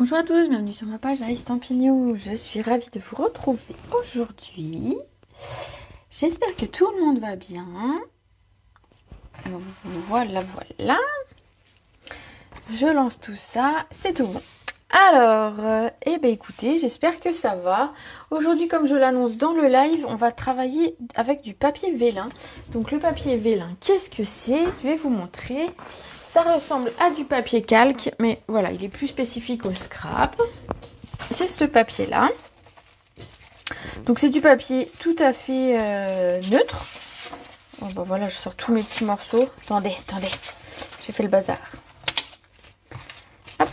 Bonjour à tous, bienvenue sur ma page Ice Stampignou. Je suis ravie de vous retrouver aujourd'hui. J'espère que tout le monde va bien. Voilà. Je lance tout ça, c'est tout bon. Alors, écoutez, j'espère que ça va. Aujourd'hui, comme je l'annonce dans le live, on va travailler avec du papier vélin. Donc le papier vélin, qu'est-ce que c'est? Je vais vous montrer. Ça ressemble à du papier calque, mais voilà, il est plus spécifique au scrap. C'est ce papier-là. Donc c'est du papier tout à fait neutre. Bon, bah voilà, je sors tous mes petits morceaux. Attendez, j'ai fait le bazar. Hop.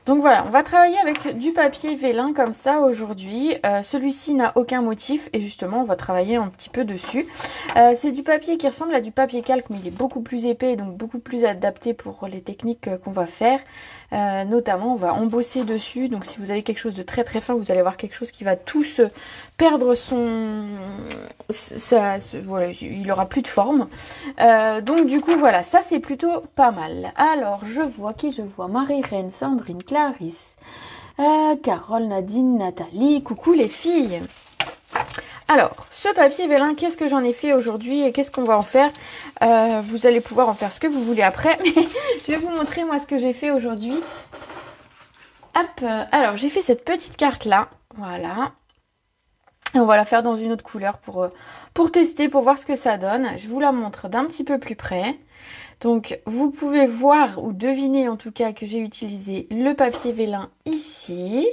Donc voilà, on va travailler avec du papier vélin comme ça aujourd'hui. Celui-ci n'a aucun motif et justement on va travailler un petit peu dessus. C'est du papier qui ressemble à du papier calque mais il est beaucoup plus épais et donc beaucoup plus adapté pour les techniques qu'on va faire. Notamment on va embosser dessus, donc si vous avez quelque chose de très très fin, vous allez avoir quelque chose qui va tous perdre voilà, il aura plus de forme. Donc du coup voilà, ça c'est plutôt pas mal. Alors je vois Marie-Reine, Sandrine, Clarisse, Carole, Nadine, Nathalie, coucou les filles. Alors, ce papier vélin, qu'est-ce que j'en ai fait aujourd'hui et qu'est-ce qu'on va en faire? Vous allez pouvoir en faire ce que vous voulez après, mais je vais vous montrer moi ce que j'ai fait aujourd'hui. Hop, alors j'ai fait cette petite carte là, voilà. Et on va la faire dans une autre couleur pour tester, pour voir ce que ça donne. Je vous la montre d'un petit peu plus près. Donc vous pouvez voir ou deviner en tout cas que j'ai utilisé le papier vélin ici.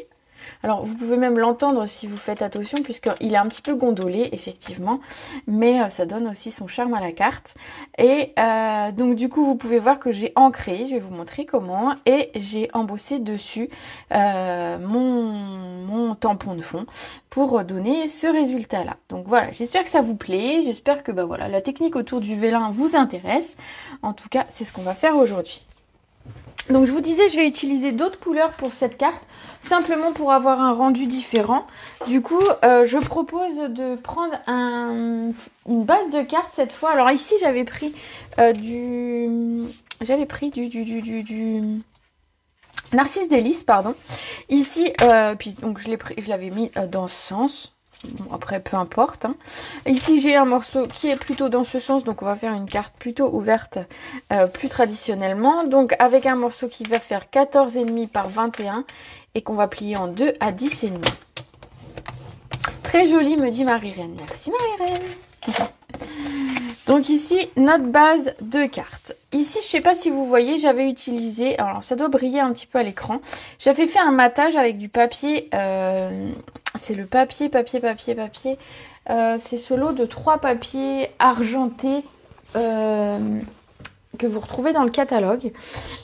Alors vous pouvez même l'entendre si vous faites attention puisqu'il est un petit peu gondolé effectivement, mais ça donne aussi son charme à la carte. Et donc du coup vous pouvez voir que j'ai ancré, je vais vous montrer comment, et j'ai embossé dessus mon tampon de fond pour donner ce résultat là. Donc voilà, j'espère que ça vous plaît, j'espère que voilà, la technique autour du vélin vous intéresse. En tout cas c'est ce qu'on va faire aujourd'hui. Donc je vous disais, je vais utiliser d'autres couleurs pour cette carte, simplement pour avoir un rendu différent. Du coup, je propose de prendre une base de carte cette fois. Alors ici, j'avais pris du Narcisse Délice, pardon. Ici, puis donc je l'avais mis dans ce sens. Bon, après, peu importe. Hein. Ici, j'ai un morceau qui est plutôt dans ce sens. Donc, on va faire une carte plutôt ouverte, plus traditionnellement. Donc, avec un morceau qui va faire 14,5 par 21 et qu'on va plier en 2 à 10,5. Très joli, me dit Marie-Reine. Merci, Marie-Reine. Donc ici, notre base de cartes. Ici, je ne sais pas si vous voyez, j'avais utilisé, alors ça doit briller un petit peu à l'écran. J'avais fait un matage avec du papier, c'est le papier. C'est ce lot de 3 papiers argentés que vous retrouvez dans le catalogue.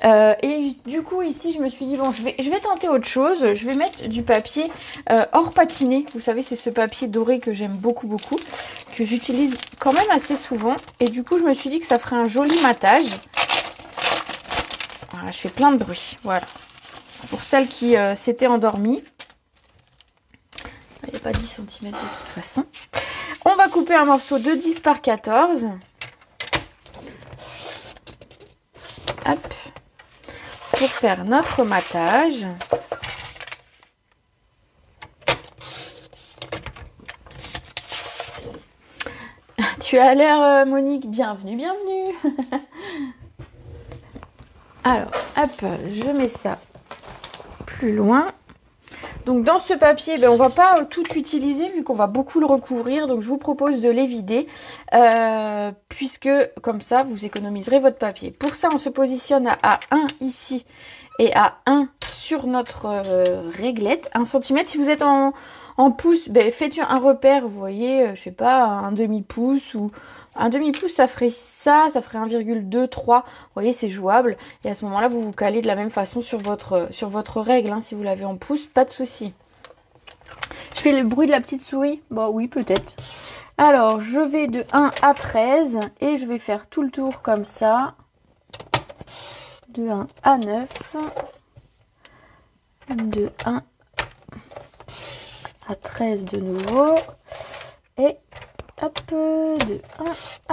Et du coup, ici, je me suis dit, bon, je vais tenter autre chose. Je vais mettre du papier hors patiné. Vous savez, c'est ce papier doré que j'aime beaucoup, que j'utilise quand même assez souvent. Et du coup, je me suis dit que ça ferait un joli matage. Voilà, je fais plein de bruit. Voilà. Pour celles qui s'étaient endormies. Il n'y a pas 10 cm de toute façon. On va couper un morceau de 10 par 14. Hop. Pour faire notre matage. Tu as l'air, Monique, bienvenue. Alors, hop, je mets ça plus loin. Donc dans ce papier, on va pas tout utiliser vu qu'on va beaucoup le recouvrir. Donc je vous propose de les vider puisque comme ça, vous économiserez votre papier. Pour ça, on se positionne à 1 ici et à 1 sur notre réglette. 1 cm. Si vous êtes en pouces, faites un repère, vous voyez, je sais pas, un demi-pouce ou... Un demi-pouce, ça ferait 1,23. Vous voyez, c'est jouable. Et à ce moment-là, vous vous calez de la même façon sur votre règle. Hein, si vous l'avez en pouce, pas de souci. Je fais le bruit de la petite souris? Bah oui, peut-être. Alors, je vais de 1 à 13 et je vais faire tout le tour comme ça. De 1 à 9. De 1 à 13 de nouveau. Et... hop, de 1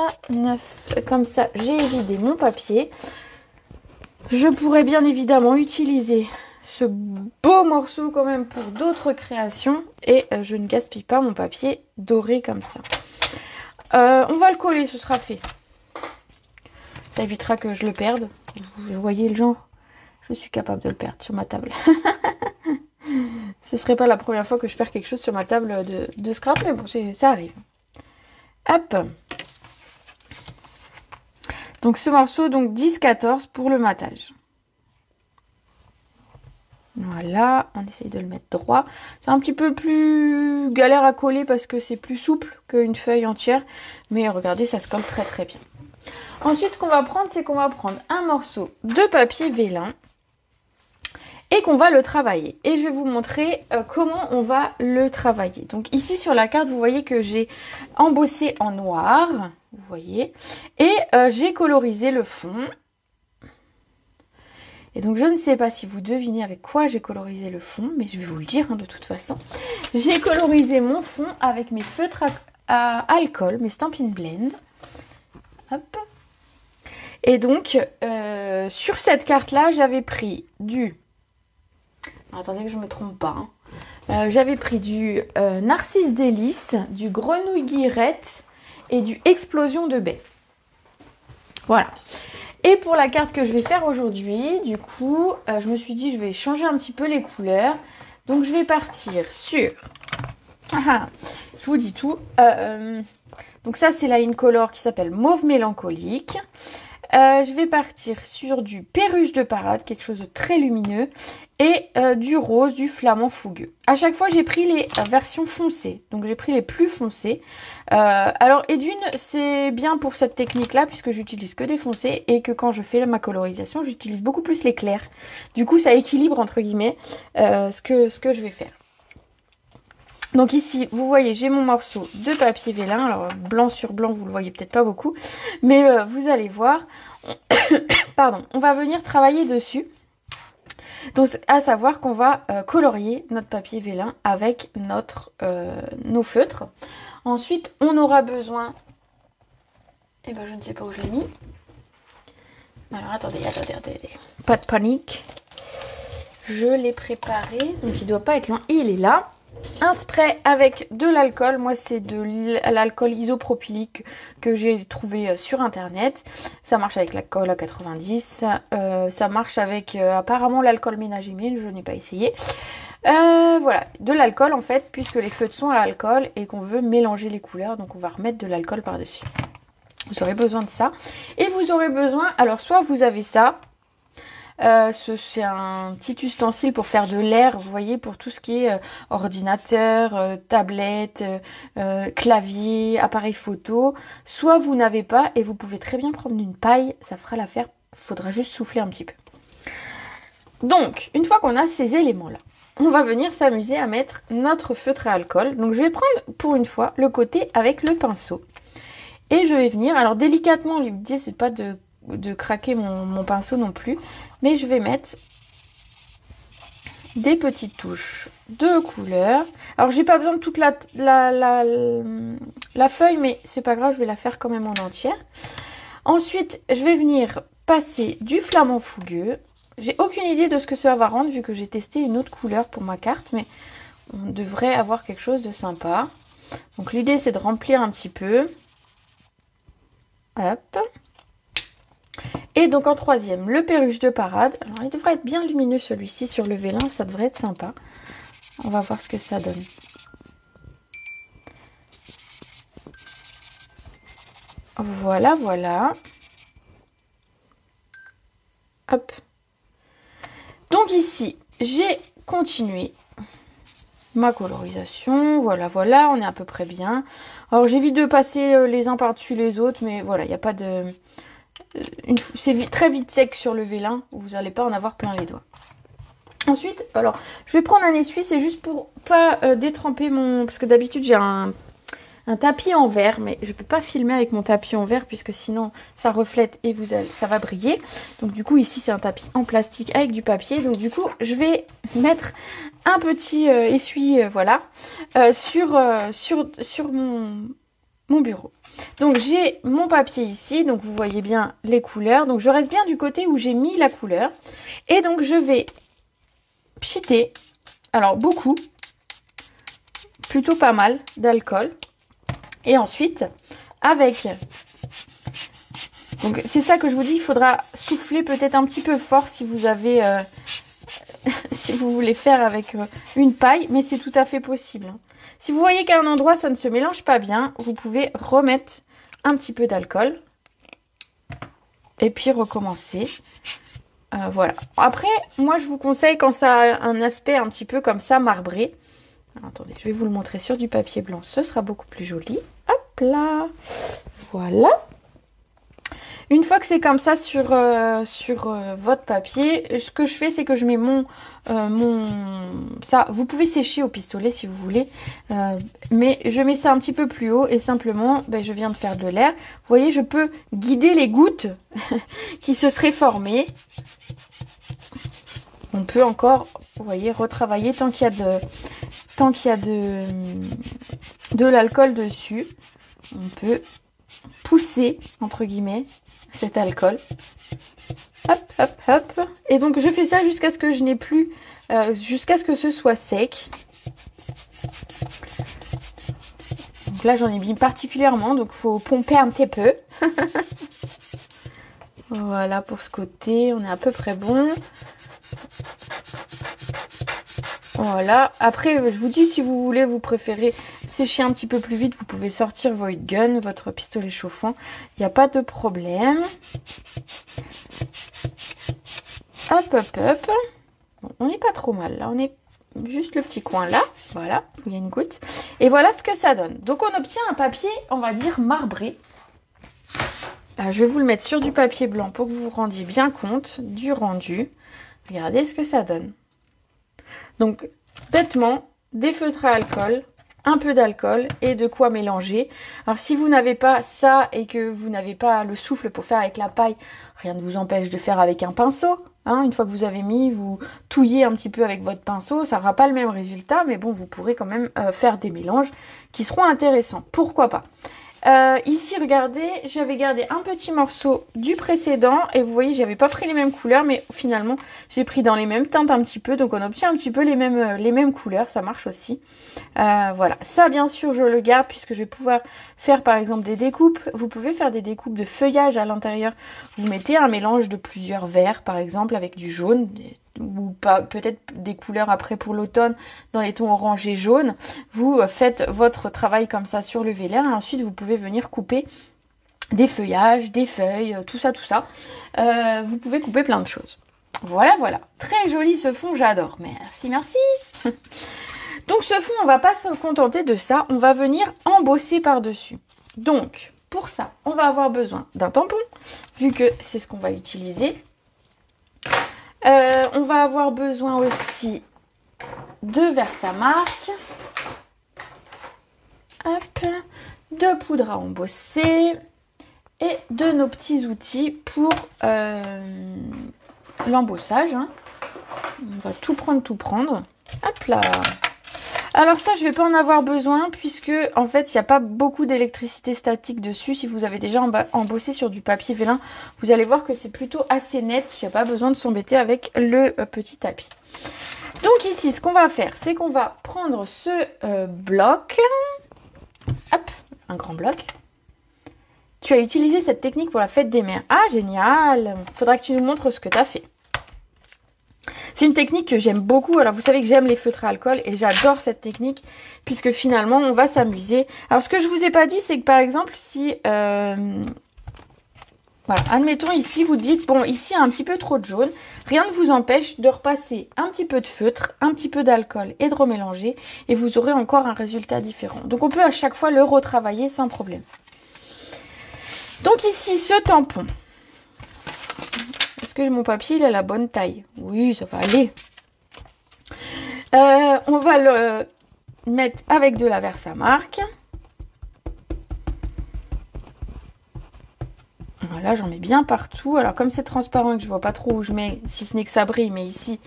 à 9. Comme ça, j'ai vidé mon papier. Je pourrais bien évidemment utiliser ce beau morceau quand même pour d'autres créations. Et je ne gaspille pas mon papier doré comme ça. On va le coller, ce sera fait. Ça évitera que je le perde. Vous voyez le genre? Je suis capable de le perdre sur ma table. Ce serait pas la première fois que je perds quelque chose sur ma table de scrap, mais bon, ça arrive. Hop. Donc ce morceau, donc 10-14 pour le matage. Voilà, on essaye de le mettre droit. C'est un petit peu plus galère à coller parce que c'est plus souple qu'une feuille entière. Mais regardez, ça se colle très très bien. Ensuite, ce qu'on va prendre, c'est qu'on va prendre un morceau de papier vélin et qu'on va le travailler. Et je vais vous montrer comment on va le travailler. Donc ici sur la carte, vous voyez que j'ai embossé en noir, vous voyez, et j'ai colorisé le fond. Et donc je ne sais pas si vous devinez avec quoi j'ai colorisé le fond, mais je vais vous le dire de toute façon. J'ai colorisé mon fond avec mes feutres à alcool, mes Stampin' Blend. Hop. Et donc sur cette carte là, j'avais pris du... Attendez que je ne me trompe pas. Hein. J'avais pris du Narcisse Délice, du Grenouille Guillerette et du Explosion de baie. Voilà. Et pour la carte que je vais faire aujourd'hui, du coup, je me suis dit je vais changer un petit peu les couleurs. Donc je vais partir sur... je vous dis tout. Donc ça c'est la Incolor qui s'appelle Mauve Mélancolique. Je vais partir sur du Perruche de Parade, quelque chose de très lumineux. Et du rose, du flamand fougueux. À chaque fois, j'ai pris les versions foncées. Donc, j'ai pris les plus foncées. Alors, et d'une, c'est bien pour cette technique-là, puisque j'utilise que des foncés. Et que quand je fais ma colorisation, j'utilise beaucoup plus les clairs. Du coup, ça équilibre, entre guillemets, ce que je vais faire. Donc ici, vous voyez, j'ai mon morceau de papier vélin. Alors, blanc sur blanc, vous le voyez peut-être pas beaucoup. Mais vous allez voir. Pardon, on va venir travailler dessus. Donc, à savoir qu'on va colorier notre papier vélin avec nos feutres. Ensuite, on aura besoin... Eh ben, je ne sais pas où je l'ai mis. Alors, attendez. Pas de panique. Je l'ai préparé. Donc, il ne doit pas être loin. Il est là. Un spray avec de l'alcool. Moi, c'est de l'alcool isopropylique que j'ai trouvé sur internet. Ça marche avec l'alcool à 90. Ça marche avec apparemment l'alcool ménager, mais je n'ai pas essayé. Voilà, de l'alcool en fait, puisque les feutres sont à l'alcool et qu'on veut mélanger les couleurs. Donc, on va remettre de l'alcool par-dessus. Vous aurez besoin de ça. Et vous aurez besoin, alors soit vous avez ça. C'est un petit ustensile pour faire de l'air, vous voyez, pour tout ce qui est ordinateur, tablette, clavier, appareil photo. Soit vous n'avez pas et vous pouvez très bien prendre une paille, ça fera l'affaire, il faudra juste souffler un petit peu. Donc, une fois qu'on a ces éléments-là, on va venir s'amuser à mettre notre feutre à alcool. Donc je vais prendre pour une fois le côté avec le pinceau. Et je vais venir, alors délicatement, l'idée c'est pas de craquer mon pinceau non plus, mais je vais mettre des petites touches de couleur. Alors j'ai pas besoin de toute la feuille, mais c'est pas grave, je vais la faire quand même en entière. Ensuite, je vais venir passer du flamand fougueux. J'ai aucune idée de ce que ça va rendre vu que j'ai testé une autre couleur pour ma carte, mais on devrait avoir quelque chose de sympa. Donc l'idée c'est de remplir un petit peu. Hop. Et donc en troisième, le Perruche de Parade. Alors il devrait être bien lumineux celui-ci sur le vélin, ça devrait être sympa. On va voir ce que ça donne. Voilà, voilà. Hop. Donc ici, j'ai continué ma colorisation. Voilà, voilà, on est à peu près bien. Alors j'évite de passer les uns par-dessus les autres, mais voilà, il n'y a pas de... C'est très vite sec sur le vélin, vous n'allez pas en avoir plein les doigts. Ensuite, alors, je vais prendre un essuie, c'est juste pour pas détremper mon... Parce que d'habitude, j'ai un tapis en verre, mais je ne peux pas filmer avec mon tapis en verre, puisque sinon, ça reflète et ça va briller. Donc du coup, ici, c'est un tapis en plastique avec du papier. Donc du coup, je vais mettre un petit essuie, voilà, sur mon bureau. Donc j'ai mon papier ici, donc vous voyez bien les couleurs. Donc je reste bien du côté où j'ai mis la couleur. Et donc je vais pchiter, alors beaucoup, plutôt pas mal d'alcool. Et ensuite, avec... Donc c'est ça que je vous dis, il faudra souffler peut-être un petit peu fort si vous avez... si vous voulez faire avec une paille, mais c'est tout à fait possible. Si vous voyez qu'à un endroit ça ne se mélange pas bien, vous pouvez remettre un petit peu d'alcool et puis recommencer. Voilà. Après, moi je vous conseille quand ça a un aspect un petit peu comme ça marbré. Alors, attendez, je vais vous le montrer sur du papier blanc, ce sera beaucoup plus joli. Hop là, voilà. Une fois que c'est comme ça sur votre papier, ce que je fais, c'est que je mets ça, vous pouvez sécher au pistolet si vous voulez, mais je mets ça un petit peu plus haut et simplement, je viens de faire de l'air. Vous voyez, je peux guider les gouttes qui se seraient formées. On peut encore, vous voyez, retravailler tant qu'il y a de l'alcool dessus. On peut pousser, entre guillemets, cet alcool. Hop, hop, hop. Et donc, je fais ça jusqu'à ce que je n'ai plus... jusqu'à ce que ce soit sec. Donc là, j'en ai mis particulièrement. Donc, il faut pomper un petit peu. Voilà pour ce côté. On est à peu près bon. Voilà. Après, je vous dis, si vous voulez, vous préférez sécher un petit peu plus vite, vous pouvez sortir votre gun, votre pistolet chauffant. Il n'y a pas de problème. Hop, hop, hop. Bon, on n'est pas trop mal. Là, on est juste le petit coin là. Voilà, où il y a une goutte. Et voilà ce que ça donne. Donc, on obtient un papier, on va dire, marbré. Alors, je vais vous le mettre sur du papier blanc pour que vous vous rendiez bien compte du rendu. Regardez ce que ça donne. Donc, bêtement, des feutres à alcool, un peu d'alcool et de quoi mélanger. Alors, si vous n'avez pas ça et que vous n'avez pas le souffle pour faire avec la paille, rien ne vous empêche de faire avec un pinceau. Hein. Une fois que vous avez mis, vous touillez un petit peu avec votre pinceau. Ça n'aura pas le même résultat, mais bon, vous pourrez quand même faire des mélanges qui seront intéressants. Pourquoi pas ? Ici, regardez, j'avais gardé un petit morceau du précédent et vous voyez, j'avais pas pris les mêmes couleurs, mais finalement, j'ai pris dans les mêmes teintes un petit peu, donc on obtient un petit peu les mêmes couleurs, ça marche aussi. Voilà, ça bien sûr, je le garde puisque je vais pouvoir faire par exemple des découpes. Vous pouvez faire des découpes de feuillage à l'intérieur. Vous mettez un mélange de plusieurs verts, par exemple, avec du jaune, ou pas, peut-être des couleurs après pour l'automne dans les tons orange et jaune. Vous faites votre travail comme ça sur le vélin et ensuite vous pouvez venir couper des feuillages, des feuilles, tout ça, tout ça. Vous pouvez couper plein de choses. Voilà, voilà. Très joli ce fond, j'adore. Merci, merci. Donc ce fond, on va pas se contenter de ça, on va venir embosser par-dessus. Donc, pour ça, on va avoir besoin d'un tampon, vu que c'est ce qu'on va utiliser. On va avoir besoin aussi de Versamark, hop, de poudre à embosser et de nos petits outils pour l'embossage. Hein. On va tout prendre. Hop là. Alors ça, je ne vais pas en avoir besoin puisque en fait, il n'y a pas beaucoup d'électricité statique dessus. Si vous avez déjà embossé sur du papier vélin, vous allez voir que c'est plutôt assez net. Il n'y a pas besoin de s'embêter avec le petit tapis. Donc ici, ce qu'on va faire, c'est qu'on va prendre ce bloc. Hop, un grand bloc. Tu as utilisé cette technique pour la fête des mères. Ah, génial! Faudra que tu nous montres ce que tu as fait. C'est une technique que j'aime beaucoup. Alors, vous savez que j'aime les feutres à alcool et j'adore cette technique puisque finalement, on va s'amuser. Alors, ce que je vous ai pas dit, c'est que par exemple, si... voilà, admettons ici, vous dites, bon, ici, il y a un petit peu trop de jaune. Rien ne vous empêche de repasser un petit peu de feutre, un petit peu d'alcool et de remélanger. Et vous aurez encore un résultat différent. Donc, on peut à chaque fois le retravailler sans problème. Donc ici, ce tampon... Est-ce que mon papier il a la bonne taille? Oui, ça va aller. On va le mettre avec de la Versamark. Voilà, j'en mets bien partout. Alors comme c'est transparent et que je vois pas trop où je mets, si ce n'est que ça brille, mais ici,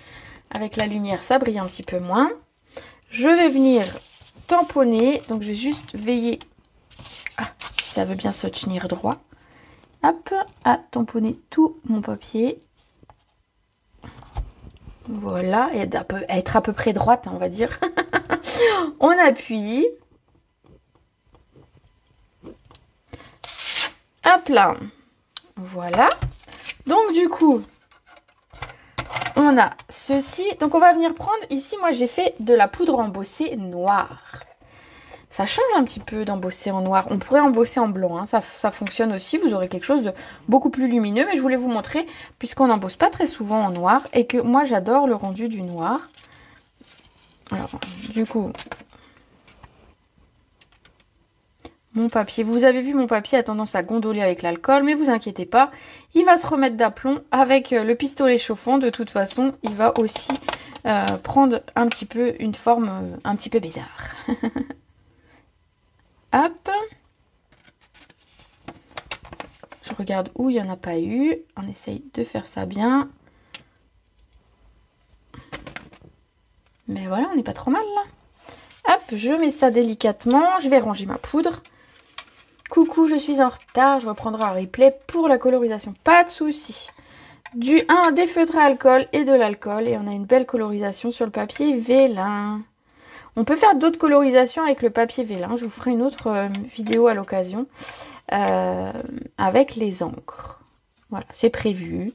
avec la lumière, ça brille un petit peu moins. Je vais venir tamponner. Donc je vais juste veiller si ça veut bien se tenir droit. Hop, à tamponner tout mon papier. Voilà, et être à peu près droite, on va dire. On appuie. Hop là. Voilà. Donc du coup, on a ceci. Donc on va venir prendre, ici moi j'ai fait de la poudre embossée noire. Ça change un petit peu d'embosser en noir. On pourrait embosser en blanc, hein. Ça fonctionne aussi. Vous aurez quelque chose de beaucoup plus lumineux. Mais je voulais vous montrer, puisqu'on n'embosse pas très souvent en noir. Et que moi j'adore le rendu du noir. Alors, du coup, mon papier. Vous avez vu, mon papier a tendance à gondoler avec l'alcool. Mais vous inquiétez pas, il va se remettre d'aplomb avec le pistolet chauffant. De toute façon, il va aussi prendre un petit peu une forme un petit peu bizarre. Hop. Je regarde où il n'y en a pas eu. On essaye de faire ça bien. Mais voilà, on n'est pas trop mal là. Hop, je mets ça délicatement. Je vais ranger ma poudre. Coucou, je suis en retard. Je reprendrai un replay pour la colorisation. Pas de souci. Des feutres à alcool et de l'alcool. Et on a une belle colorisation sur le papier vélin. On peut faire d'autres colorisations avec le papier vélin. Je vous ferai une autre vidéo à l'occasion avec les encres. Voilà, c'est prévu.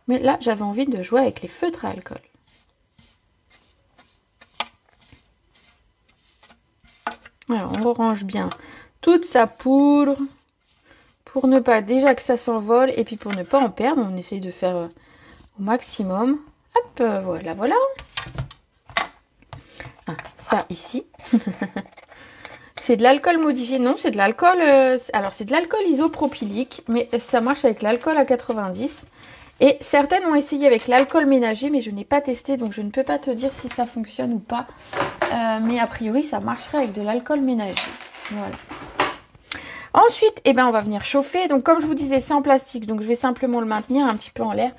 Mais là, j'avais envie de jouer avec les feutres à alcool. Alors, on range bien toute sa poudre pour ne pas, déjà que ça s'envole, et puis pour ne pas en perdre. On essaye de faire au maximum. Hop, voilà, voilà. Ah, ça ici. C'est de l'alcool modifié. Non, c'est de l'alcool. Alors, c'est de l'alcool isopropylique, mais ça marche avec l'alcool à 90. Et certaines ont essayé avec l'alcool ménager, mais je n'ai pas testé, donc je ne peux pas te dire si ça fonctionne ou pas. Mais a priori, ça marcherait avec de l'alcool ménager. Voilà. Ensuite, eh ben, on va venir chauffer. Donc, comme je vous disais, c'est en plastique, donc je vais simplement le maintenir un petit peu en l'air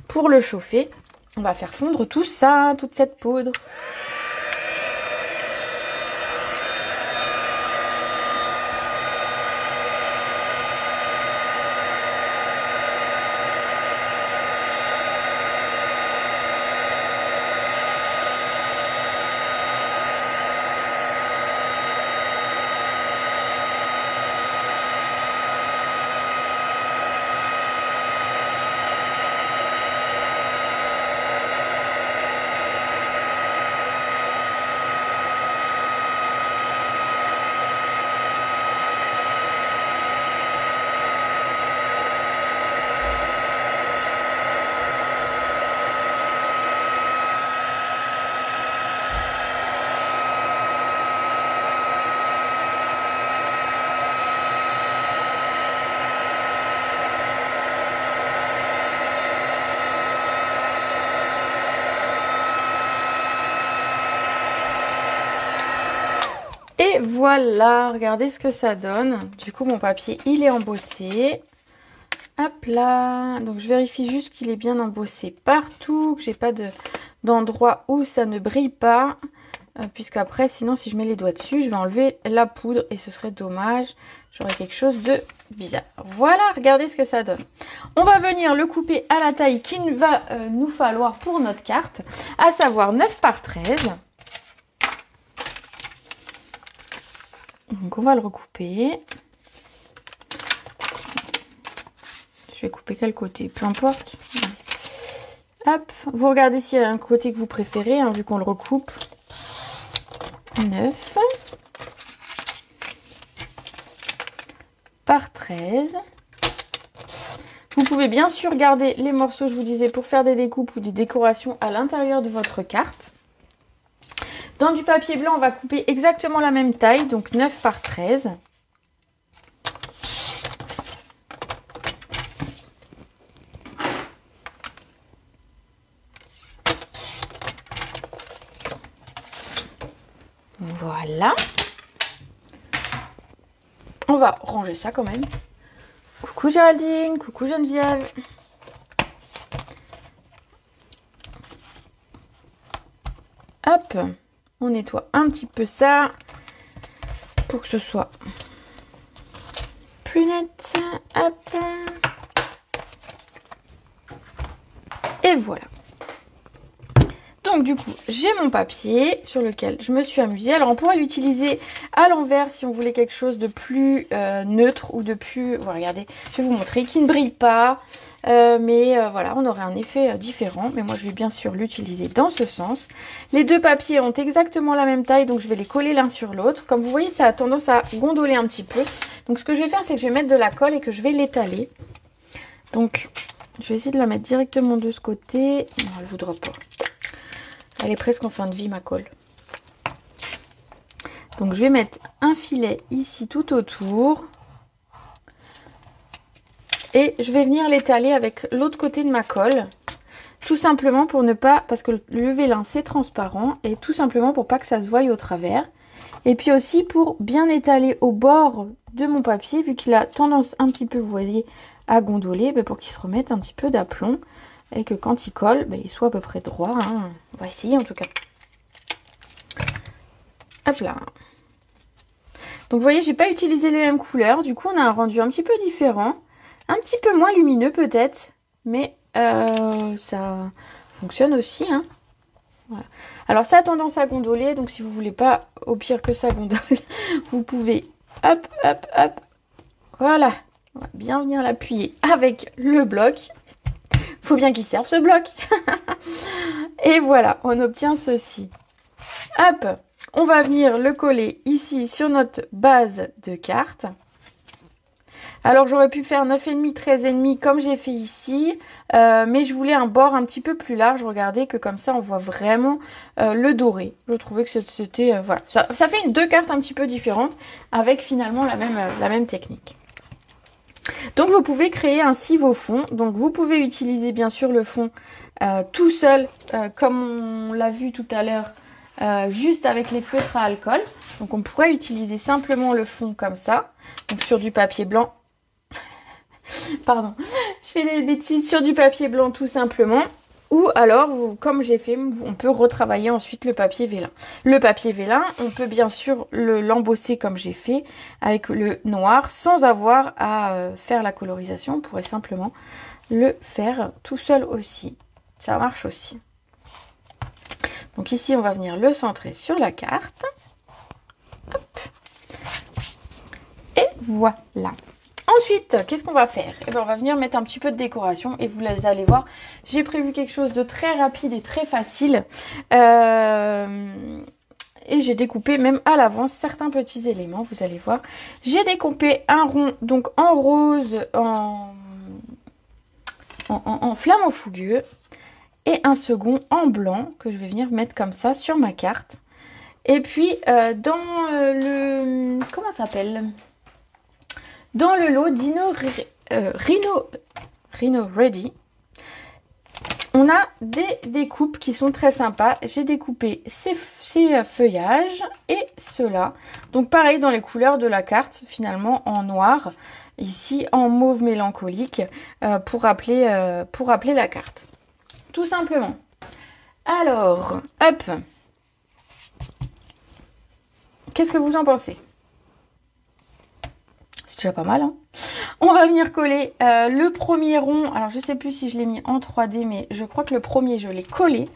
pour le chauffer. On va faire fondre tout ça, toute cette poudre. Et voilà, regardez ce que ça donne. Du coup, mon papier, il est embossé. Hop là. Donc, je vérifie juste qu'il est bien embossé partout, que j'ai pas d'endroit où ça ne brille pas. Puisqu'après, sinon, si je mets les doigts dessus, je vais enlever la poudre et ce serait dommage. J'aurais quelque chose de bizarre. Voilà, regardez ce que ça donne. On va venir le couper à la taille qu'il va nous falloir pour notre carte, à savoir 9 par 13. Donc on va le recouper. Je vais couper quel côté, peu importe. Hop, vous regardez s'il y a un côté que vous préférez, hein, vu qu'on le recoupe. 9 par 13. Vous pouvez bien sûr garder les morceaux, je vous disais, pour faire des découpes ou des décorations à l'intérieur de votre carte. Dans du papier blanc, on va couper exactement la même taille, donc 9 par 13. Voilà. On va ranger ça quand même. Coucou Géraldine, coucou Geneviève. Hop, on nettoie un petit peu ça pour que ce soit plus net. Hop. Et voilà. Donc du coup, j'ai mon papier sur lequel je me suis amusée. Alors on pourrait l'utiliser à l'envers si on voulait quelque chose de plus neutre ou de plus... Voilà, regardez, je vais vous montrer, qui ne brille pas. Mais voilà, on aurait un effet différent. Mais moi, je vais bien sûr l'utiliser dans ce sens. Les deux papiers ont exactement la même taille, donc je vais les coller l'un sur l'autre. Comme vous voyez, ça a tendance à gondoler un petit peu. Donc ce que je vais faire, c'est que je vais mettre de la colle et que je vais l'étaler. Donc, je vais essayer de la mettre directement de ce côté. Non, elle ne voudra pas. Elle est presque en fin de vie, ma colle. Donc, je vais mettre un filet ici tout autour. Et je vais venir l'étaler avec l'autre côté de ma colle. Tout simplement pour ne pas... Parce que le vélin, c'est transparent. Et tout simplement pour pas que ça se voie au travers. Et puis aussi pour bien étaler au bord de mon papier. Vu qu'il a tendance un petit peu, vous voyez, à gondoler. Pour qu'il se remette un petit peu d'aplomb. Et que quand il colle, il soit à peu près droit. Hein. On va essayer en tout cas. Hop là. Donc vous voyez, j'ai pas utilisé les mêmes couleurs. Du coup, on a un rendu un petit peu différent. Un petit peu moins lumineux peut-être, mais ça fonctionne aussi. Hein. Voilà. Alors ça a tendance à gondoler, donc si vous voulez pas au pire que ça gondole, vous pouvez hop, hop, hop. Voilà, on va bien venir l'appuyer avec le bloc. Faut bien qu'il serve ce bloc. Et voilà, on obtient ceci. Hop, on va venir le coller ici sur notre base de carte. Alors j'aurais pu faire 9,5, 13,5 comme j'ai fait ici, mais je voulais un bord un petit peu plus large. Regardez que comme ça on voit vraiment le doré. Je trouvais que c'était, voilà, ça fait deux cartes un petit peu différentes avec finalement la même technique. Donc vous pouvez créer ainsi vos fonds. Donc vous pouvez utiliser bien sûr le fond tout seul, comme on l'a vu tout à l'heure, juste avec les feutres à alcool. Donc on pourrait utiliser simplement le fond comme ça, donc sur du papier blanc. Pardon, je fais des bêtises, sur du papier blanc tout simplement. Ou alors, comme j'ai fait, on peut retravailler ensuite le papier vélin. Le papier vélin, on peut bien sûr l'embosser comme j'ai fait avec le noir sans avoir à faire la colorisation. On pourrait simplement le faire tout seul aussi. Ça marche aussi. Donc ici, on va venir le centrer sur la carte. Hop. Et voilà. Ensuite, qu'est-ce qu'on va faire? On va venir mettre un petit peu de décoration et vous allez voir, j'ai prévu quelque chose de très rapide et très facile. Et j'ai découpé même à l'avance certains petits éléments, vous allez voir. J'ai découpé un rond donc en rose, en flamant fougueux et un second en blanc que je vais venir mettre comme ça sur ma carte. Et puis dans le... comment ça s'appelle? Dans le lot Rhino Ready, on a des découpes qui sont très sympas. J'ai découpé ces feuillages et ceux-là. Donc pareil dans les couleurs de la carte, finalement en noir. Ici en mauve mélancolique pour rappeler la carte. Tout simplement. Alors, hop. Qu'est-ce que vous en pensez ? C'est déjà pas mal, hein. On va venir coller le premier rond. Alors, je sais plus si je l'ai mis en 3D, mais je crois que le premier, je l'ai collé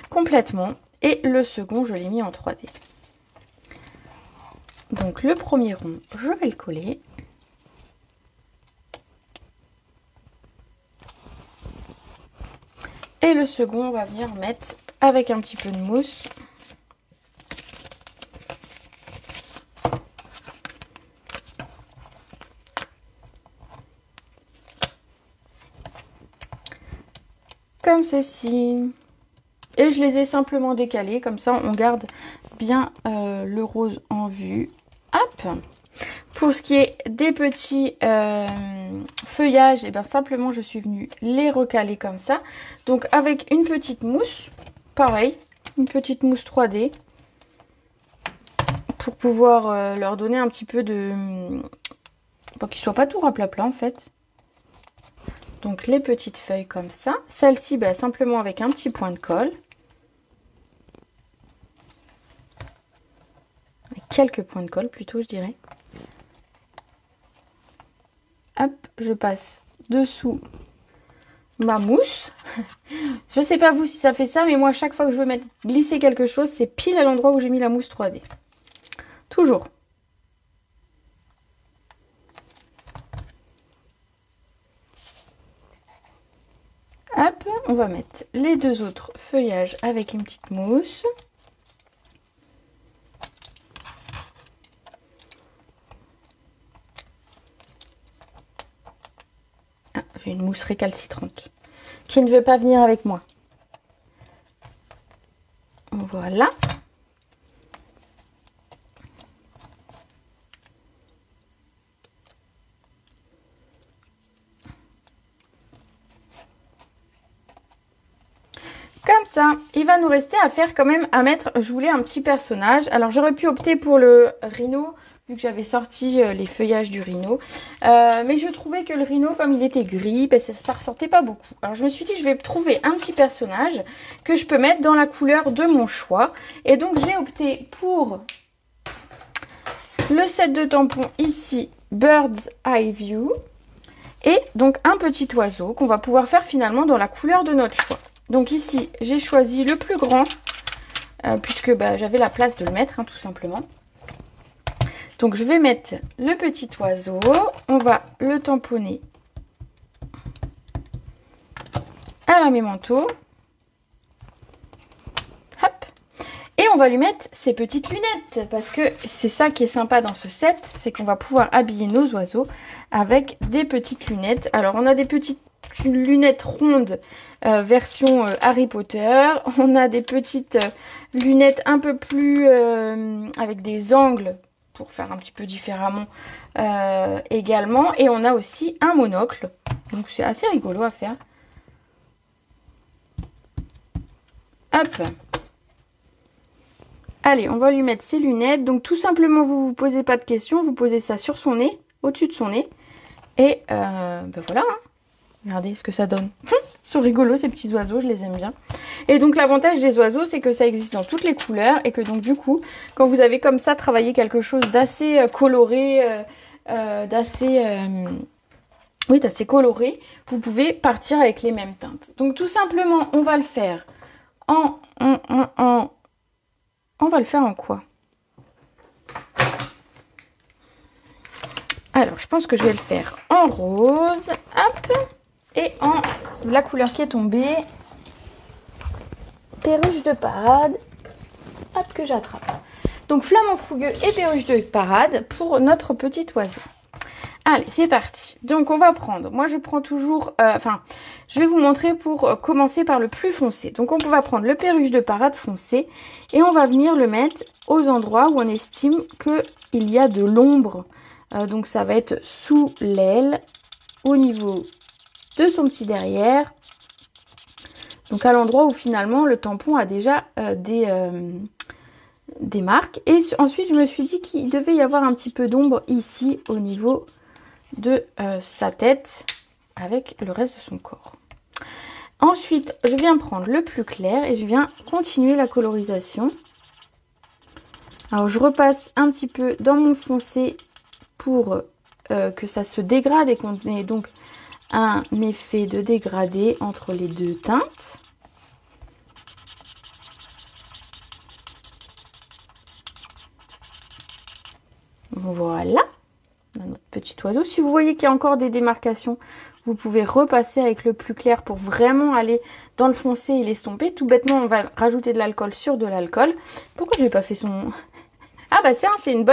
complètement. Et le second, je l'ai mis en 3D. Donc, le premier rond, je vais le coller. Et le second, on va venir mettre avec un petit peu de mousse. Comme ceci. Et je les ai simplement décalés, comme ça on garde bien le rose en vue. Hop. Pour ce qui est des petits feuillages, et bien simplement je suis venue les recaler comme ça. Donc avec une petite mousse, pareil, une petite mousse 3D. Pour pouvoir leur donner un petit peu de... pour qu'ils ne soient pas tout raplapla en fait. Donc les petites feuilles comme ça. Celle-ci, simplement avec un petit point de colle. Quelques points de colle plutôt, je dirais. Hop, je passe dessous ma mousse. Je sais pas vous si ça fait ça, mais moi, chaque fois que je veux mettre glisser quelque chose, c'est pile à l'endroit où j'ai mis la mousse 3D. Toujours. Hop, on va mettre les deux autres feuillages avec une petite mousse. Ah, j'ai une mousse récalcitrante qui ne veut pas venir avec moi. Voilà. Comme ça, il va nous rester à faire quand même, à mettre, je voulais un petit personnage. Alors j'aurais pu opter pour le rhino, vu que j'avais sorti les feuillages du rhino. Mais je trouvais que le rhino, comme il était gris, ben, ça ressortait pas beaucoup. Alors je me suis dit, je vais trouver un petit personnage que je peux mettre dans la couleur de mon choix. Et donc j'ai opté pour le set de tampons ici, Bird's Eye View. Et donc un petit oiseau qu'on va pouvoir faire finalement dans la couleur de notre choix. Donc ici, j'ai choisi le plus grand, puisque bah, j'avais la place de le mettre, hein, tout simplement. Donc je vais mettre le petit oiseau, on va le tamponner à la mémento. Hop. Et on va lui mettre ses petites lunettes, parce que c'est ça qui est sympa dans ce set, c'est qu'on va pouvoir habiller nos oiseaux avec des petites lunettes. Alors on a des petites lunettes rondes version Harry Potter. On a des petites lunettes un peu plus avec des angles pour faire un petit peu différemment également. Et on a aussi un monocle. Donc c'est assez rigolo à faire. Hop. Allez, on va lui mettre ses lunettes. Donc tout simplement, vous vous posez pas de questions. Vous posez ça sur son nez, au-dessus de son nez. Et ben voilà, hein. Regardez ce que ça donne. Ils sont rigolos ces petits oiseaux, je les aime bien. Et donc l'avantage des oiseaux, c'est que ça existe dans toutes les couleurs. Et que donc du coup, quand vous avez comme ça travaillé quelque chose d'assez coloré, d'assez coloré, vous pouvez partir avec les mêmes teintes. Donc tout simplement, on va le faire on va le faire en quoi? Alors, je pense que je vais le faire en rose. Hop. Et en la couleur qui est tombée, perruche de parade, hop, que j'attrape. Donc flamant fougueux et perruche de parade pour notre petit oiseau. Allez, c'est parti. Donc on va prendre, moi je prends toujours, je vais vous montrer pour commencer par le plus foncé. Donc on va prendre le perruche de parade foncé et on va venir le mettre aux endroits où on estime qu'il y a de l'ombre. Donc ça va être sous l'aile, au niveau de son petit derrière, donc à l'endroit où finalement le tampon a déjà des marques. Et ensuite je me suis dit qu'il devait y avoir un petit peu d'ombre ici au niveau de sa tête avec le reste de son corps. Ensuite je viens prendre le plus clair et je viens continuer la colorisation. Alors je repasse un petit peu dans mon foncé pour que ça se dégrade et qu'on ait donc un effet de dégradé entre les deux teintes. Voilà, notre petit oiseau. Si vous voyez qu'il y a encore des démarcations, vous pouvez repasser avec le plus clair pour vraiment aller dans le foncé et l'estomper. Tout bêtement, on va rajouter de l'alcool sur de l'alcool. Pourquoi je n'ai pas fait son... Ah bah c'est une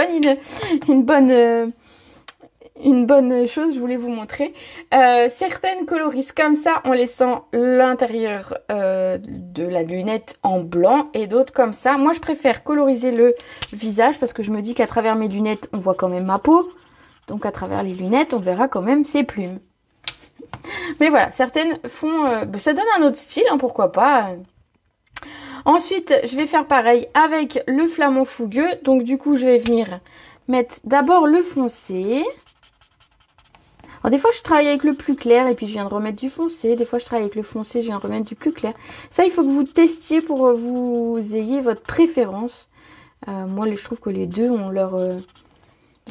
bonne chose, je voulais vous montrer. Certaines colorisent comme ça en laissant l'intérieur de la lunette en blanc et d'autres comme ça. Moi je préfère coloriser le visage parce que je me dis qu'à travers mes lunettes on voit quand même ma peau. Donc à travers les lunettes on verra quand même ses plumes. Mais voilà, certaines font... ça donne un autre style, hein, pourquoi pas. Ensuite je vais faire pareil avec le flamant fougueux. Donc du coup je vais venir mettre d'abord le foncé. Alors des fois je travaille avec le plus clair et puis je viens de remettre du foncé. Des fois je travaille avec le foncé, je viens de remettre du plus clair. Ça il faut que vous testiez pour vous ayez votre préférence. Moi je trouve que les deux ont leurs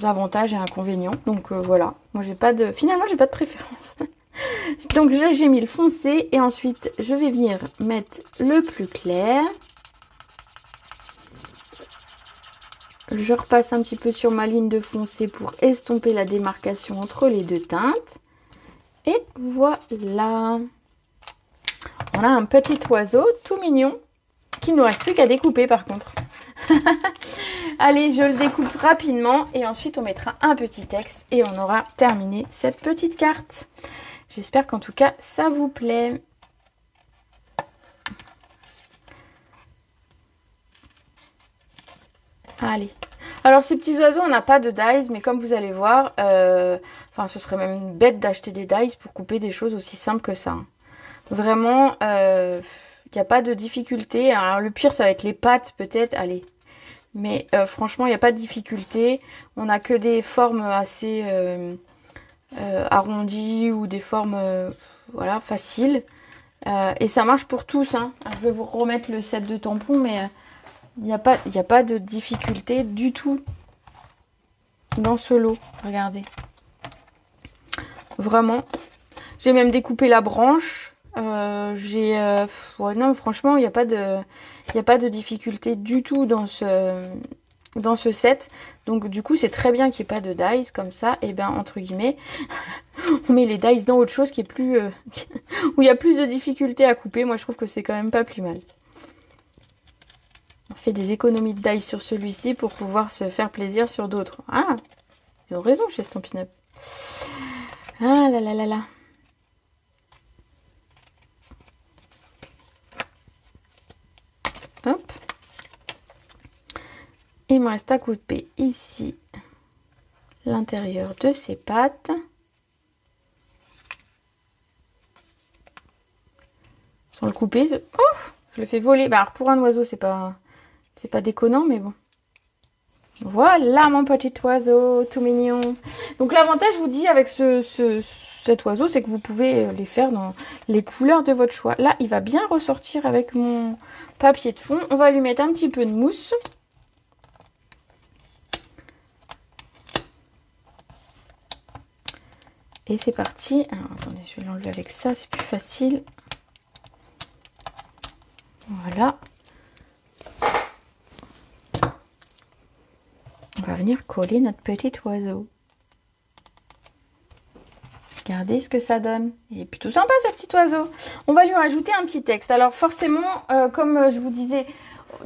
avantages et inconvénients. Donc voilà, moi j'ai pas de... Finalement j'ai pas de préférence. Donc là, j'ai mis le foncé et ensuite, je vais venir mettre le plus clair. Je repasse un petit peu sur ma ligne de foncé pour estomper la démarcation entre les deux teintes. Et voilà. On a un petit oiseau tout mignon qui ne nous reste plus qu'à découper par contre. Allez, je le découpe rapidement et ensuite on mettra un petit texte et on aura terminé cette petite carte. J'espère qu'en tout cas ça vous plaît. Allez. Alors ces petits oiseaux, on n'a pas de dies, mais comme vous allez voir, ce serait même bête d'acheter des dies pour couper des choses aussi simples que ça. Vraiment, il n'y a pas de difficulté. Alors le pire, ça va être les pattes peut-être, allez. Mais franchement, il n'y a pas de difficulté. On n'a que des formes assez arrondies ou des formes voilà, faciles. Et ça marche pour tous. Hein. Je vais vous remettre le set de tampons, mais il n'y a pas de difficulté du tout dans ce lot. Regardez. Vraiment. J'ai même découpé la branche. Ouais, non, franchement, il n'y a pas de difficulté du tout dans ce set. Donc du coup, c'est très bien qu'il n'y ait pas de dies comme ça. Et bien, entre guillemets, on met les dies dans autre chose qui est plus... où il y a plus de difficultés à couper. Moi, je trouve que c'est quand même pas plus mal. On fait des économies de dies sur celui-ci pour pouvoir se faire plaisir sur d'autres. Ah, ils ont raison chez Stampin' Up. Ah là là là là. Hop. Il me reste à couper ici l'intérieur de ces pattes. Sans le couper. Oh, je le fais voler. Bah, alors pour un oiseau, c'est pas déconnant, mais bon. Voilà mon petit oiseau, tout mignon. Donc l'avantage, je vous dis, avec cet oiseau, c'est que vous pouvez les faire dans les couleurs de votre choix. Là, il va bien ressortir avec mon papier de fond. On va lui mettre un petit peu de mousse. Et c'est parti. Alors attendez, je vais l'enlever avec ça, c'est plus facile. Voilà. On va venir coller notre petit oiseau. Regardez ce que ça donne. Il est plutôt sympa ce petit oiseau. On va lui rajouter un petit texte. Alors forcément, comme je vous disais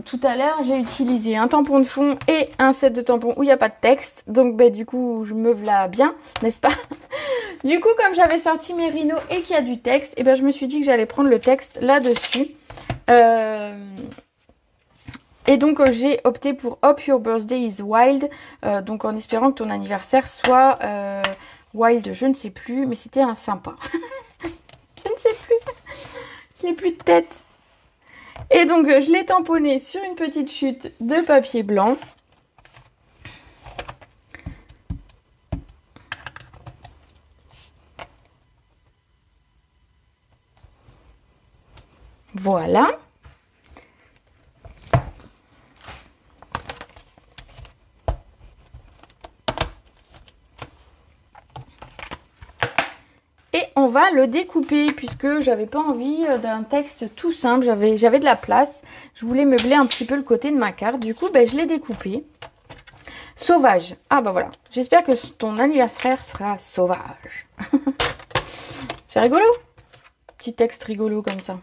tout à l'heure, j'ai utilisé un tampon de fond et un set de tampons où il n'y a pas de texte. Donc du coup, je me v'là bien, n'est-ce pas? Du coup, comme j'avais sorti mes rhinos et qu'il y a du texte, et je me suis dit que j'allais prendre le texte là-dessus. Et donc j'ai opté pour Hope Your Birthday is Wild, donc en espérant que ton anniversaire soit wild, je ne sais plus, mais c'était un sympa. Je ne sais plus, je n'ai plus de tête. Et donc je l'ai tamponné sur une petite chute de papier blanc. Voilà. Et on va le découper puisque j'avais pas envie d'un texte tout simple. J'avais de la place. Je voulais meubler un petit peu le côté de ma carte. Du coup, je l'ai découpé. Sauvage. Ah voilà. J'espère que ton anniversaire sera sauvage. C'est rigolo. Petit texte rigolo comme ça.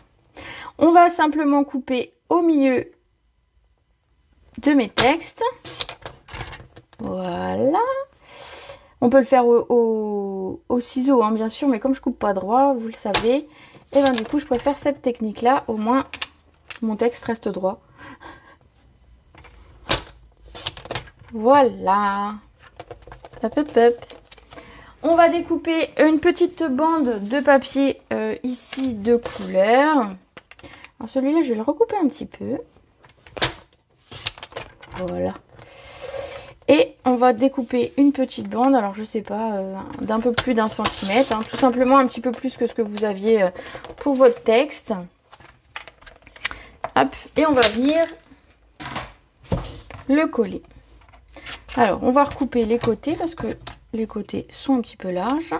On va simplement couper au milieu de mes textes. Voilà. On peut le faire au ciseau, hein, bien sûr, mais comme je coupe pas droit, vous le savez, et du coup, je préfère cette technique-là. Au moins, mon texte reste droit. Voilà. Hop, hop, hop. On va découper une petite bande de papier ici de couleur. Alors celui-là, je vais le recouper un petit peu. Voilà. Et on va découper une petite bande, alors je sais pas, d'un peu plus d'1 centimètre, hein, tout simplement un petit peu plus que ce que vous aviez pour votre texte. Hop, et on va venir le coller. Alors, on va recouper les côtés parce que les côtés sont un petit peu larges.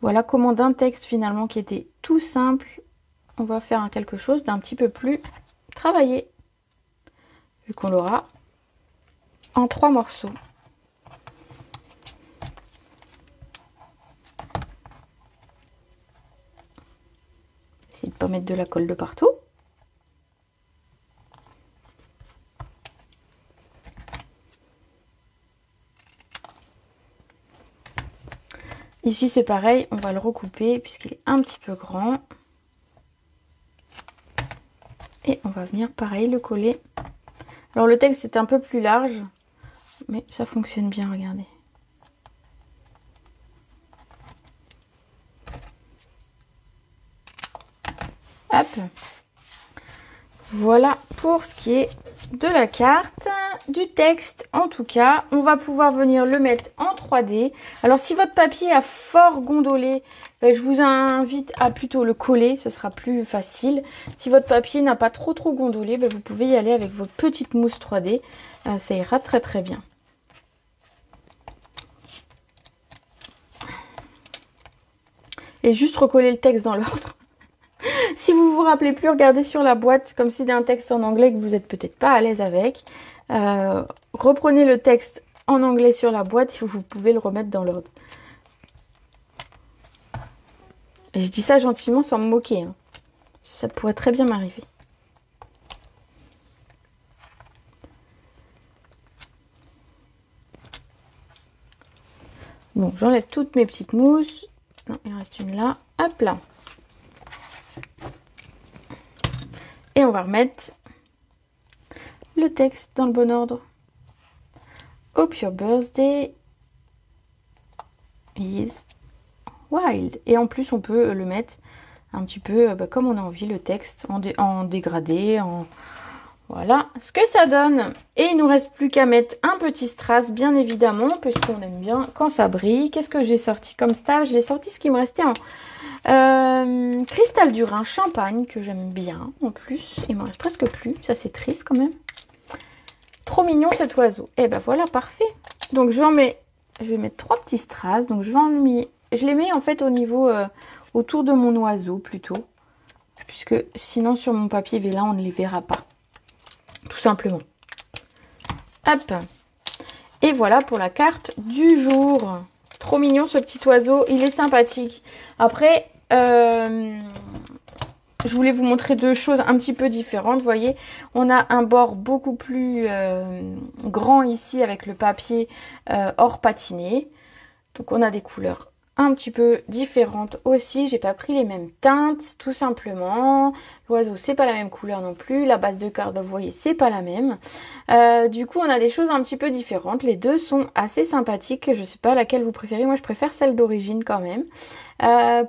Voilà comment d'un texte finalement qui était tout simple, on va faire quelque chose d'un petit peu plus travaillé. Vu qu'on l'aura en 3 morceaux. Essayez de ne pas mettre de la colle de partout. Ici c'est pareil, on va le recouper puisqu'il est un petit peu grand. Et on va venir pareil le coller. Alors le texte est un peu plus large, mais ça fonctionne bien, regardez. Hop. Voilà pour ce qui est de la carte, du texte en tout cas. On va pouvoir venir le mettre en 3D. Alors si votre papier a fort gondolé, ben, je vous invite à plutôt le coller, ce sera plus facile. Si votre papier n'a pas trop gondolé, ben, vous pouvez y aller avec votre petite mousse 3D. Ça ira très très bien. Et juste recoller le texte dans l'ordre. Si vous vous rappelez plus, regardez sur la boîte, comme si c'est un texte en anglais que vous n'êtes peut-être pas à l'aise avec. Reprenez le texte en anglais sur la boîte et vous pouvez le remettre dans l'ordre. Et je dis ça gentiment sans me moquer. Hein. Ça pourrait très bien m'arriver. Bon, j'enlève toutes mes petites mousses. Non, il reste une là. Hop là. Et on va remettre le texte dans le bon ordre. Hope your birthday is wild. Et en plus, on peut le mettre un petit peu comme on a envie, le texte, en dégradé, voilà ce que ça donne. Et il nous reste plus qu'à mettre un petit strass, bien évidemment, puisqu'on aime bien quand ça brille. Qu'est-ce que j'ai sorti comme strass? J'ai sorti ce qui me restait en cristal du Rhin champagne, que j'aime bien en plus. Il m'en reste presque plus, ça c'est triste quand même. Trop mignon cet oiseau. Et ben voilà, parfait. Donc je vais mettre 3 petits strass. Donc je les mets en fait au niveau autour de mon oiseau plutôt, puisque sinon sur mon papier vélin on ne les verra pas, tout simplement. Hop. Et voilà pour la carte du jour. Trop mignon ce petit oiseau, il est sympathique. Après, je voulais vous montrer deux choses un petit peu différentes. Vous voyez, on a un bord beaucoup plus grand ici avec le papier or patiné. Donc on a des couleurs un petit peu différentes aussi. J'ai pas pris les mêmes teintes, tout simplement. L'oiseau, c'est pas la même couleur non plus. La base de carte, vous voyez, c'est pas la même. Du coup, on a des choses un petit peu différentes. Les deux sont assez sympathiques. Je sais pas laquelle vous préférez. Moi, je préfère celle d'origine quand même.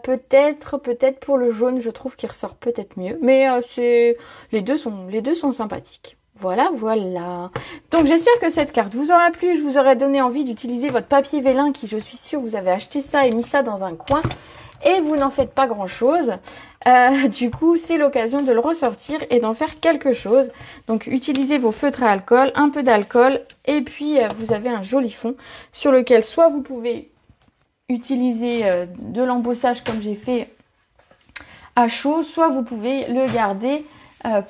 Peut-être pour le jaune, je trouve qu'il ressort peut-être mieux. Mais les deux sont sympathiques. Voilà. Donc j'espère que cette carte vous aura plu. Je vous aurai donné envie d'utiliser votre papier vélin qui, je suis sûre, vous avez acheté ça et mis ça dans un coin. Et vous n'en faites pas grand chose. Du coup, c'est l'occasion de le ressortir et d'en faire quelque chose. Donc utilisez vos feutres à alcool, un peu d'alcool. Et puis vous avez un joli fond sur lequel soit vous pouvez utiliser de l'embossage comme j'ai fait à chaud, soit vous pouvez le garder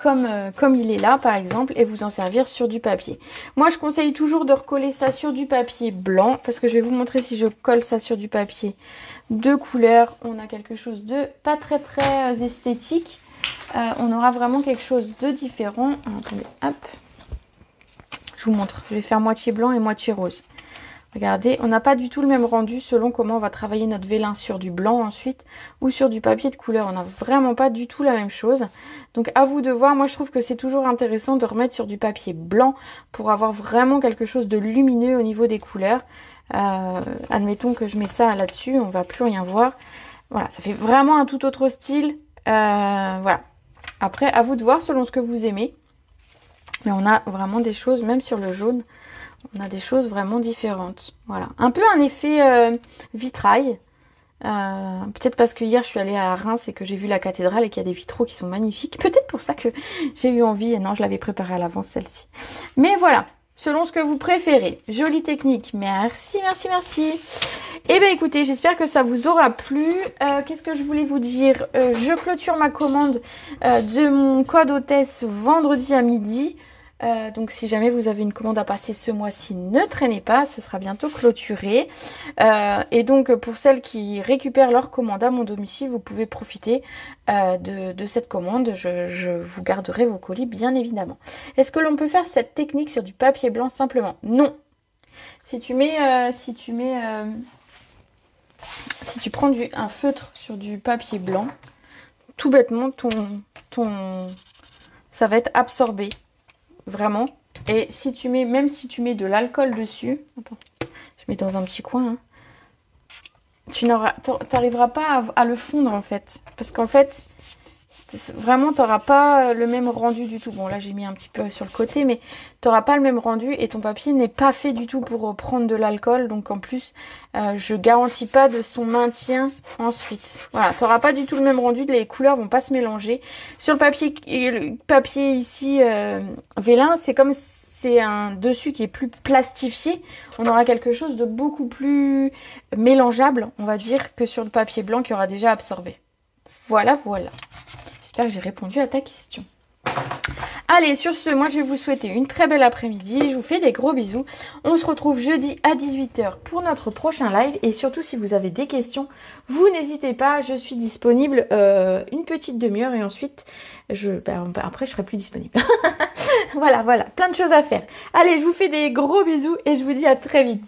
comme il est là par exemple et vous en servir sur du papier. Moi je conseille toujours de recoller ça sur du papier blanc parce que je vais vous montrer si je colle ça sur du papier de couleur. On a quelque chose de pas très esthétique. On aura vraiment quelque chose de différent. Attendez, hop. Je vous montre. Je vais faire moitié blanc et moitié rose. Regardez, on n'a pas du tout le même rendu selon comment on va travailler notre vélin sur du blanc ensuite ou sur du papier de couleur. On n'a vraiment pas du tout la même chose. Donc à vous de voir. Moi je trouve que c'est toujours intéressant de remettre sur du papier blanc pour avoir vraiment quelque chose de lumineux au niveau des couleurs. Admettons que je mets ça là-dessus, on va plus rien voir. Voilà, ça fait vraiment un tout autre style. Voilà. Après, à vous de voir selon ce que vous aimez. Mais on a vraiment des choses, même sur le jaune, on a des choses vraiment différentes. Voilà. Un peu un effet vitrail. Peut-être parce que hier je suis allée à Reims et que j'ai vu la cathédrale et qu'il y a des vitraux qui sont magnifiques. Peut-être pour ça que j'ai eu envie. Et non, je l'avais préparée à l'avance celle-ci. Mais voilà. Selon ce que vous préférez. Jolie technique. Merci. Eh bien écoutez, j'espère que ça vous aura plu. Qu'est-ce que je voulais vous dire? Je clôture ma commande de mon code hôtesse vendredi à midi. Donc si jamais vous avez une commande à passer ce mois-ci, ne traînez pas, ce sera bientôt clôturé. Et donc pour celles qui récupèrent leur commande à mon domicile, vous pouvez profiter de cette commande. Je vous garderai vos colis bien évidemment. Est-ce que l'on peut faire cette technique sur du papier blanc simplement? Non. Si tu prends un feutre sur du papier blanc, tout bêtement, ça va être absorbé. Vraiment. Et si tu mets, même si tu mets de l'alcool dessus, attends, je mets dans un petit coin, hein, tu n'arriveras pas à le fondre en fait. Parce qu'en fait, vraiment, tu n'auras pas le même rendu du tout. Bon, là, j'ai mis un petit peu sur le côté, mais tu n'auras pas le même rendu et ton papier n'est pas fait du tout pour prendre de l'alcool. Donc, en plus, je garantis pas de son maintien ensuite. Voilà, tu n'auras pas du tout le même rendu. Les couleurs vont pas se mélanger. Sur le papier ici, vélin, c'est comme... C'est un dessus qui est plus plastifié. On aura quelque chose de beaucoup plus mélangeable, on va dire, que sur le papier blanc qui aura déjà absorbé. Voilà, voilà. J'espère que j'ai répondu à ta question. Allez, sur ce, moi je vais vous souhaiter une très belle après-midi. Je vous fais des gros bisous. On se retrouve jeudi à 18 h pour notre prochain live. Et surtout, si vous avez des questions, vous n'hésitez pas. Je suis disponible une petite demi-heure et ensuite, après je serai plus disponible. Voilà, plein de choses à faire. Allez, je vous fais des gros bisous et je vous dis à très vite.